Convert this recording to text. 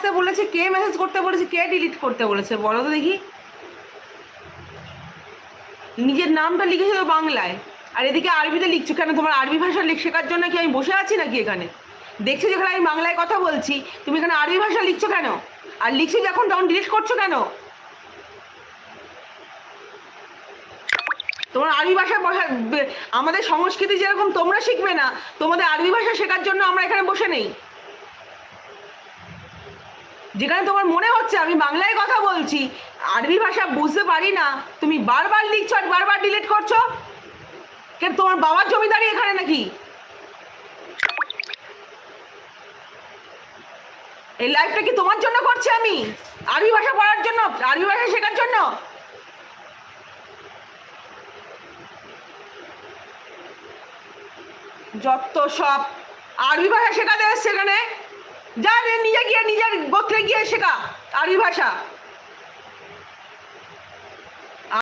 আসতে বলেছে? কে মেসেজ করতে বলেছে? কে ডিলিট করতে বলেছে বলো তো দেখি। নিজের নামটা লিখেছো তো বাংলায়, আর এদিকে আরবিতে লিখছো কেন? তোমার আরবি ভাষা শেখার জন্য কি আমি বসে আছি নাকি এখানে? দেখছো যেখানে আমি বাংলায় কথা বলছি, তুমি এখানে আরবি ভাষা লিখছো কেন? আর লিখছো যখন তখন ডিলিট করছো কেন? তোমার আরবি ভাষা আমাদের সংস্কৃতি যেরকম তোমরা শিখবে না, তোমাদের আরবি ভাষা শেখার জন্য আমরা এখানে বসে নেই। যেখানে তোমার মনে হচ্ছে আমি বাংলায় কথা বলছি, আরবি ভাষা বুঝতে পারি না, তুমি বারবার লিখছো আর বারবার ডিলিট করছো। কেন তোমার বাবার জমিদারি এখানে নাকি? এই লাইফটা কি তোমার জন্য করছি আমি? আরবি ভাষা পড়ার জন্য, আরবি ভাষা শেখার জন্য? যত সব আরবি ভাষা শেখাতে এসছে এখানে। যা নিজে গিয়ে নিজের গোত্রে গিয়ে শেখা আরবি ভাষা।